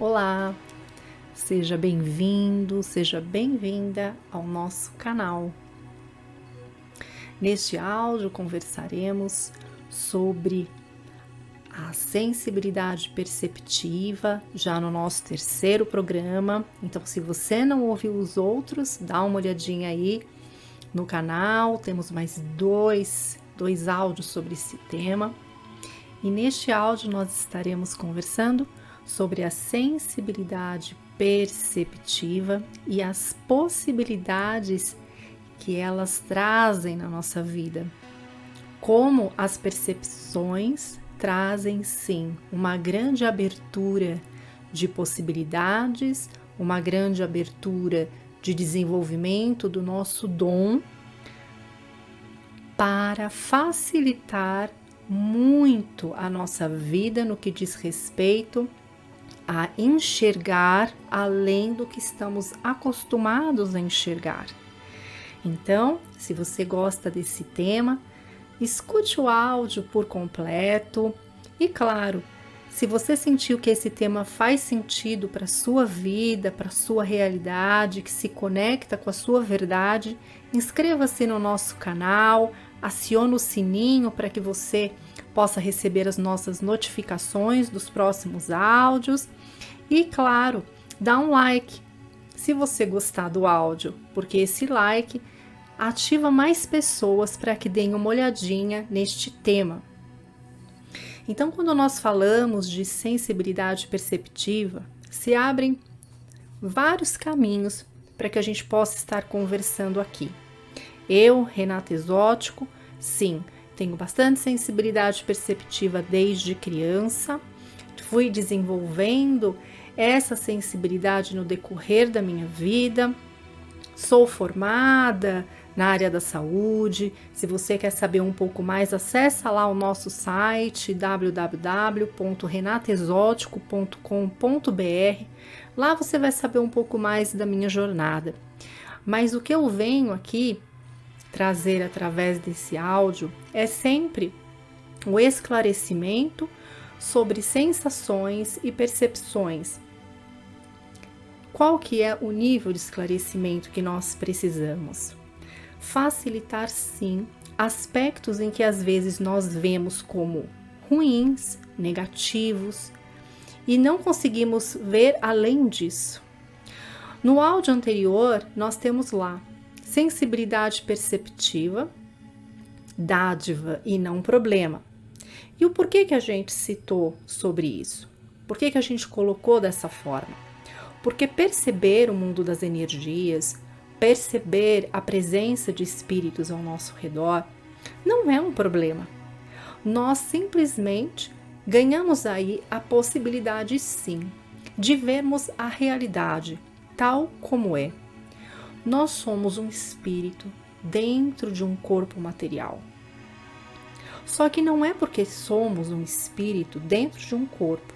Olá, seja bem-vindo, seja bem-vinda ao nosso canal. Neste áudio conversaremos sobre a sensibilidade perceptiva, já no nosso terceiro programa. Então, se você não ouviu os outros, dá uma olhadinha aí no canal, temos mais dois áudios sobre esse tema. E neste áudio nós estaremos conversando sobre a sensibilidade perceptiva e as possibilidades que elas trazem na nossa vida. Como as percepções trazem, sim, uma grande abertura de possibilidades, uma grande abertura de desenvolvimento do nosso dom para facilitar muito a nossa vida no que diz respeito a enxergar além do que estamos acostumados a enxergar. Então, se você gosta desse tema, escute o áudio por completo e, claro, se você sentiu que esse tema faz sentido para a sua vida, para a sua realidade, que se conecta com a sua verdade, inscreva-se no nosso canal, acione o sininho para que você possa receber as nossas notificações dos próximos áudios e, claro, dá um like se você gostar do áudio, porque esse like ativa mais pessoas para que deem uma olhadinha neste tema. Então, quando nós falamos de sensibilidade perceptiva, se abrem vários caminhos para que a gente possa estar conversando aqui. Eu, Renata Exótico, sim, tenho bastante sensibilidade perceptiva desde criança, fui desenvolvendo essa sensibilidade no decorrer da minha vida, sou formada na área da saúde. Se você quer saber um pouco mais, acessa lá o nosso site www.renataexotico.com.br. Lá você vai saber um pouco mais da minha jornada. Mas o que eu venho aqui trazer através desse áudio é sempre o esclarecimento sobre sensações e percepções. Qual que é o nível de esclarecimento que nós precisamos? Facilitar, sim, aspectos em que às vezes nós vemos como ruins, negativos, e não conseguimos ver além disso. No áudio anterior, nós temos lá sensibilidade perceptiva, dádiva e não problema. E o porquê que a gente citou sobre isso? Por que a gente colocou dessa forma? Porque perceber o mundo das energias, perceber a presença de espíritos ao nosso redor, não é um problema. Nós simplesmente ganhamos aí a possibilidade, sim, de vermos a realidade tal como é. Nós somos um espírito dentro de um corpo material. Só que não é porque somos um espírito dentro de um corpo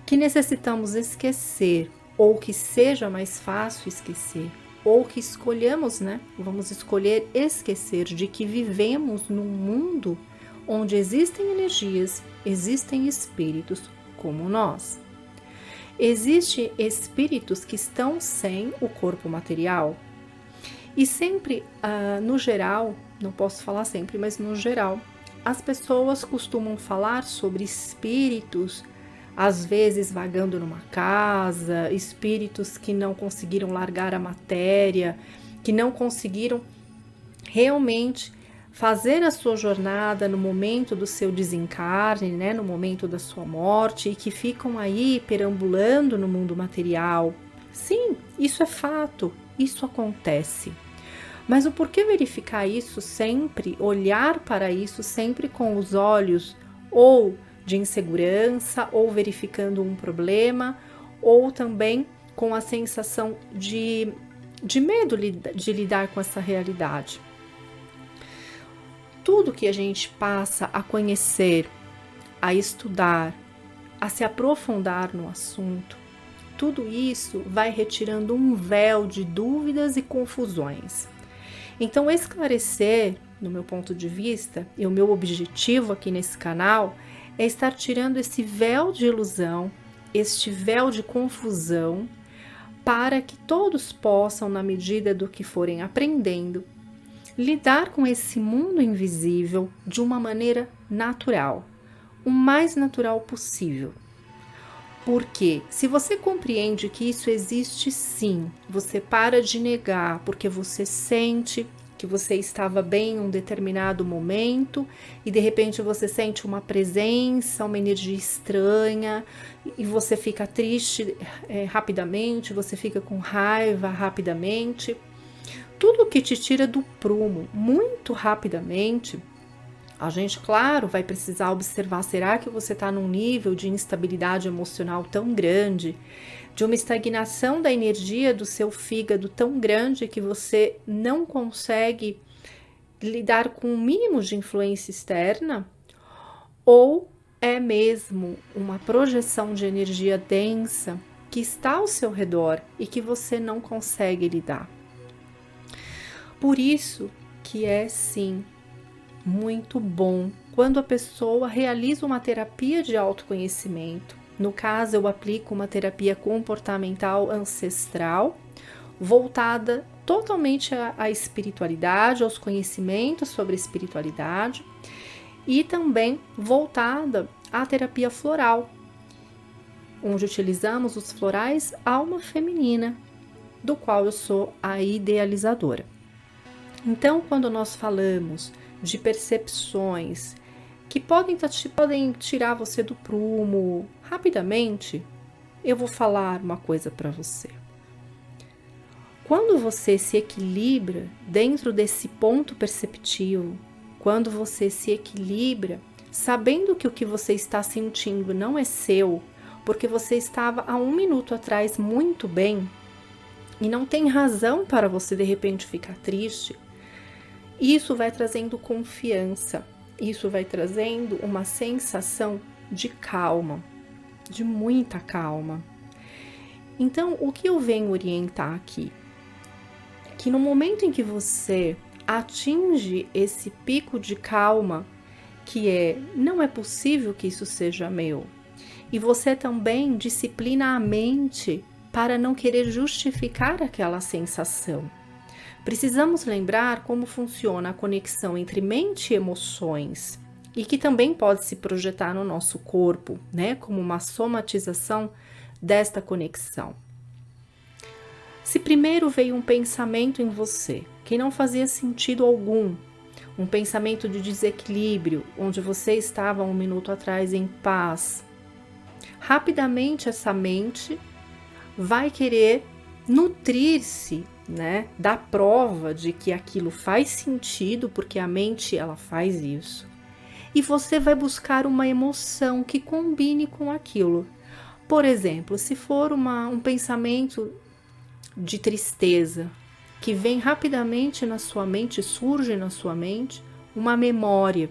que necessitamos esquecer, ou que seja mais fácil esquecer, ou que escolhamos, vamos escolher esquecer de que vivemos num mundo onde existem energias, existem espíritos como nós. Existem espíritos que estão sem o corpo material. E sempre, no geral, não posso falar sempre, mas no geral, as pessoas costumam falar sobre espíritos, às vezes vagando numa casa, espíritos que não conseguiram largar a matéria, que não conseguiram realmente fazer a sua jornada no momento do seu desencarne, no momento da sua morte, e que ficam aí perambulando no mundo material. Sim, isso é fato, isso acontece. Mas o porquê verificar isso sempre, olhar para isso sempre com os olhos ou de insegurança, ou verificando um problema, ou também com a sensação de medo de lidar com essa realidade? Tudo que a gente passa a conhecer, a estudar, a se aprofundar no assunto, tudo isso vai retirando um véu de dúvidas e confusões. Então, esclarecer, no meu ponto de vista, e o meu objetivo aqui nesse canal, é estar tirando esse véu de ilusão este véu de confusão para que todos possam, na medida do que forem aprendendo, lidar com esse mundo invisível de uma maneira natural, o mais natural possível. Porque se você compreende que isso existe sim, você para de negar porque você sente que você estava bem em um determinado momento e de repente você sente uma presença, uma energia estranha e você fica triste rapidamente, você fica com raiva rapidamente. Tudo que te tira do prumo muito rapidamente, a gente, claro, vai precisar observar, será que você está num nível de instabilidade emocional tão grande, de uma estagnação da energia do seu fígado tão grande que você não consegue lidar com o mínimo de influência externa? Ou é mesmo uma projeção de energia densa que está ao seu redor e que você não consegue lidar? Por isso que é sim muito bom quando a pessoa realiza uma terapia de autoconhecimento. No caso, eu aplico uma terapia comportamental ancestral, voltada totalmente à espiritualidade, aos conhecimentos sobre espiritualidade, e também voltada à terapia floral, onde utilizamos os florais alma feminina, do qual eu sou a idealizadora. Então, quando nós falamos de percepções que podem tirar você do prumo rapidamente, eu vou falar uma coisa para você. Quando você se equilibra dentro desse ponto perceptivo, quando você se equilibra sabendo que o que você está sentindo não é seu, porque você estava há 1 minuto atrás muito bem e não tem razão para você de repente ficar triste, isso vai trazendo confiança, isso vai trazendo uma sensação de calma, de muita calma. Então, o que eu venho orientar aqui? Que no momento em que você atinge esse pico de calma, que não é possível que isso seja meu, e você também disciplina a mente para não querer justificar aquela sensação. Precisamos lembrar como funciona a conexão entre mente e emoções e que também pode se projetar no nosso corpo, né, como uma somatização desta conexão. Se primeiro veio um pensamento em você que não fazia sentido algum, um pensamento de desequilíbrio, onde você estava 1 minuto atrás em paz, rapidamente essa mente vai querer nutrir-se, né, da prova de que aquilo faz sentido, porque a mente ela faz isso. E você vai buscar uma emoção que combine com aquilo. Por exemplo, se for um pensamento de tristeza, que vem rapidamente na sua mente, surge na sua mente uma memória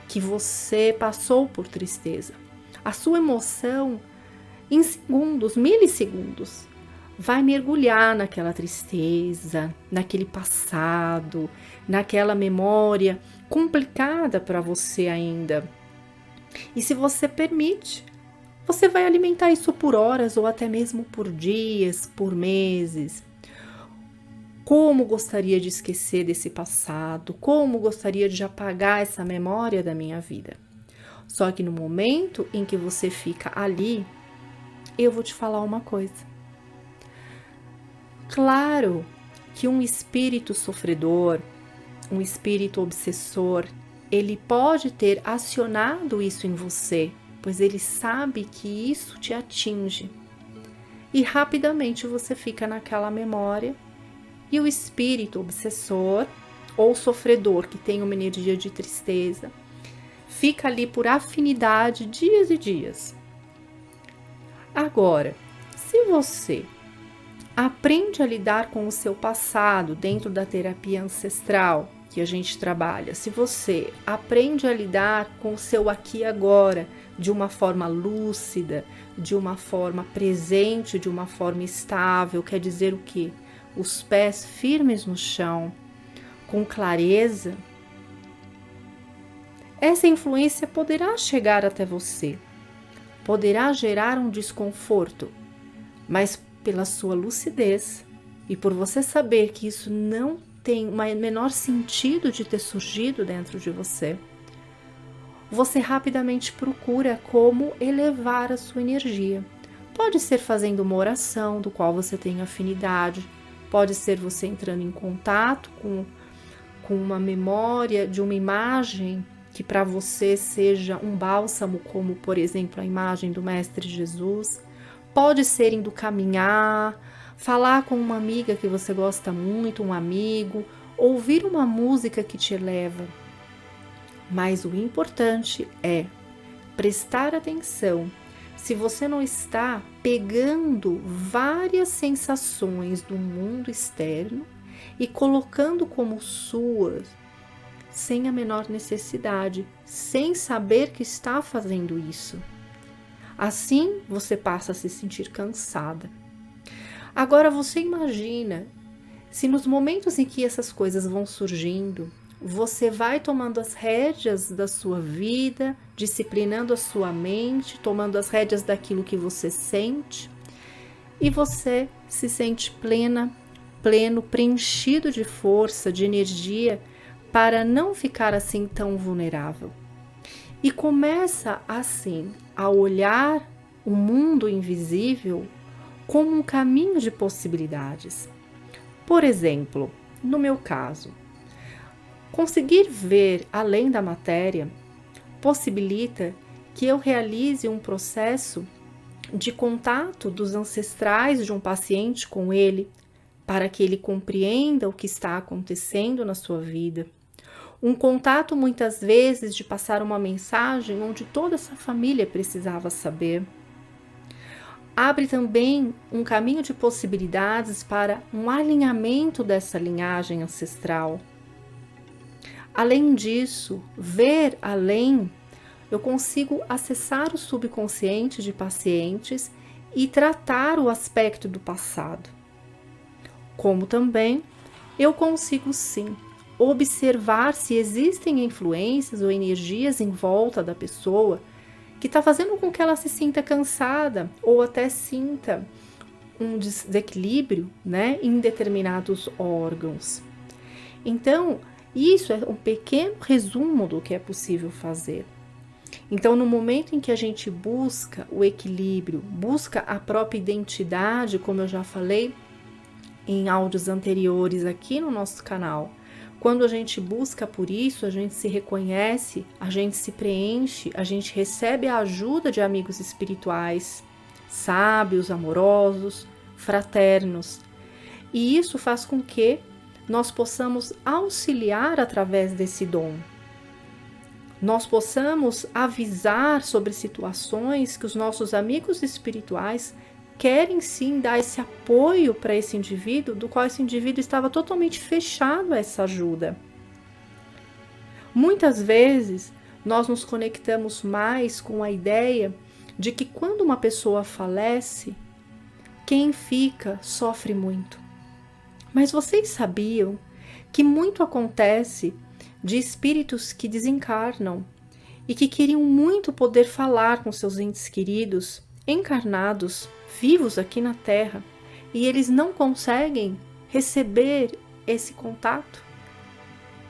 que você passou por tristeza. A sua emoção, em segundos, milissegundos, vai mergulhar naquela tristeza, naquele passado, naquela memória complicada para você ainda. E se você permite, você vai alimentar isso por horas ou até mesmo por dias, por meses. Como gostaria de esquecer desse passado? Como gostaria de apagar essa memória da minha vida? Só que no momento em que você fica ali, eu vou te falar uma coisa. Claro que um espírito sofredor, um espírito obsessor, ele pode ter acionado isso em você, pois ele sabe que isso te atinge. E rapidamente você fica naquela memória e o espírito obsessor ou sofredor que tem uma energia de tristeza fica ali por afinidade dias e dias. Agora, se você aprende a lidar com o seu passado dentro da terapia ancestral que a gente trabalha, se você aprende a lidar com o seu aqui e agora de uma forma lúcida, de uma forma presente, de uma forma estável, quer dizer o quê? Os pés firmes no chão, com clareza, essa influência poderá chegar até você. poderá gerar um desconforto, mas pela sua lucidez e por você saber que isso não tem o menor sentido de ter surgido dentro de você, você rapidamente procura como elevar a sua energia. Pode ser fazendo uma oração do qual você tem afinidade, pode ser você entrando em contato com uma memória de uma imagem que para você seja um bálsamo, como por exemplo a imagem do Mestre Jesus. Pode ser indo caminhar, falar com uma amiga que você gosta muito, um amigo, ouvir uma música que te eleva. Mas o importante é prestar atenção se você não está pegando várias sensações do mundo externo e colocando como suas, sem a menor necessidade, sem saber que está fazendo isso. Assim, você passa a se sentir cansada. Agora, você imagina se nos momentos em que essas coisas vão surgindo, você vai tomando as rédeas da sua vida, disciplinando a sua mente, tomando as rédeas daquilo que você sente, e você se sente pleno, preenchido de força, de energia, para não ficar assim tão vulnerável. E começa assim a olhar o mundo invisível como um caminho de possibilidades. Por exemplo, no meu caso, conseguir ver além da matéria possibilita que eu realize um processo de contato dos ancestrais de um paciente com ele, para que ele compreenda o que está acontecendo na sua vida. Um contato muitas vezes de passar uma mensagem onde toda essa família precisava saber. Abre também um caminho de possibilidades para um alinhamento dessa linhagem ancestral. Além disso, ver além, eu consigo acessar o subconsciente de pacientes e tratar o aspecto do passado. Como também eu consigo sim observar se existem influências ou energias em volta da pessoa que está fazendo com que ela se sinta cansada ou até sinta um desequilíbrio, né, em determinados órgãos. Então, isso é um pequeno resumo do que é possível fazer. Então, no momento em que a gente busca o equilíbrio, busca a própria identidade, como eu já falei em áudios anteriores aqui no nosso canal, quando a gente busca por isso, a gente se reconhece, a gente se preenche, a gente recebe a ajuda de amigos espirituais, sábios, amorosos, fraternos. E isso faz com que nós possamos auxiliar através desse dom. Nós possamos avisar sobre situações que os nossos amigos espirituais querem sim dar esse apoio para esse indivíduo, do qual esse indivíduo estava totalmente fechado a essa ajuda. Muitas vezes, nós nos conectamos mais com a ideia de que quando uma pessoa falece, quem fica sofre muito. Mas vocês sabiam que muito acontece de espíritos que desencarnam e que queriam muito poder falar com seus entes queridos, encarnados, vivos aqui na Terra, e eles não conseguem receber esse contato?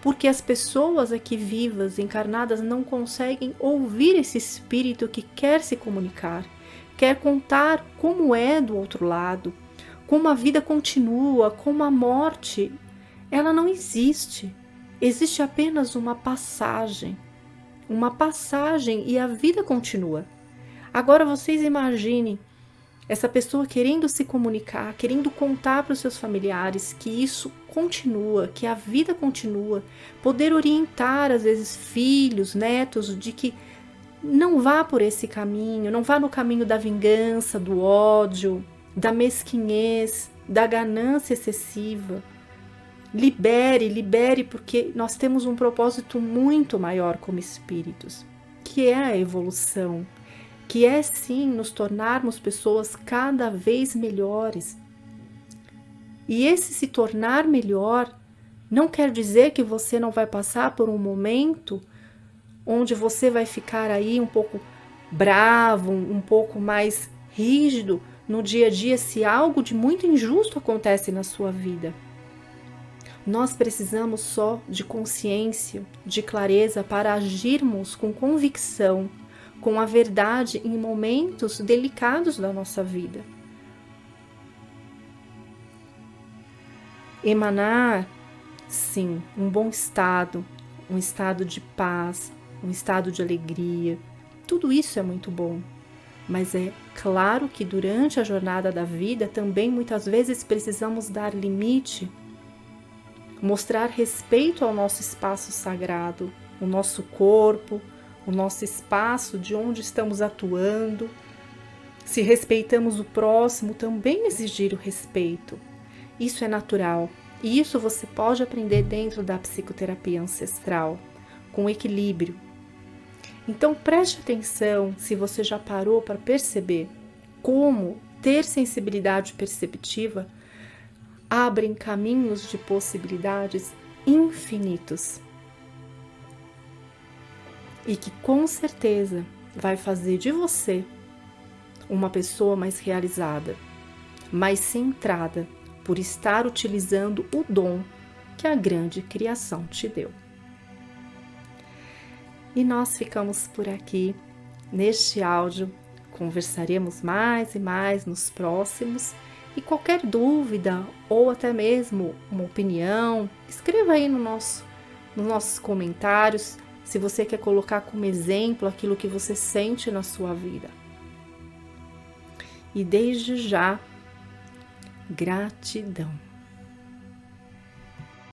Porque as pessoas aqui vivas, encarnadas, não conseguem ouvir esse espírito que quer se comunicar, quer contar como é do outro lado, como a vida continua, como a morte, ela não existe. Existe apenas uma passagem e a vida continua. Agora vocês imaginem essa pessoa querendo se comunicar, querendo contar para os seus familiares que isso continua, que a vida continua, poder orientar às vezes filhos, netos, de que não vá por esse caminho, não vá no caminho da vingança, do ódio, da mesquinhez, da ganância excessiva. Libere, porque nós temos um propósito muito maior como espíritos, que é a evolução, que é sim nos tornarmos pessoas cada vez melhores. E esse se tornar melhor não quer dizer que você não vai passar por um momento onde você vai ficar aí um pouco bravo, um pouco mais rígido no dia a dia se algo de muito injusto acontece na sua vida. Nós precisamos só de consciência, de clareza para agirmos com convicção, com a verdade em momentos delicados da nossa vida. Emanar, sim, um bom estado, um estado de paz, um estado de alegria. Tudo isso é muito bom. Mas é claro que durante a jornada da vida também muitas vezes precisamos dar limite, mostrar respeito ao nosso espaço sagrado, o nosso corpo, o nosso espaço de onde estamos atuando. Se respeitamos o próximo, também exigir o respeito. Isso é natural e isso você pode aprender dentro da psicoterapia ancestral, com equilíbrio. Então preste atenção se você já parou para perceber como ter sensibilidade perceptiva abrem caminhos de possibilidades infinitos e que com certeza vai fazer de você uma pessoa mais realizada, mais centrada por estar utilizando o dom que a grande criação te deu. E nós ficamos por aqui neste áudio, conversaremos mais e mais nos próximos. E qualquer dúvida ou até mesmo uma opinião, escreva aí nos nossos comentários se você quer colocar como exemplo aquilo que você sente na sua vida. E desde já, gratidão.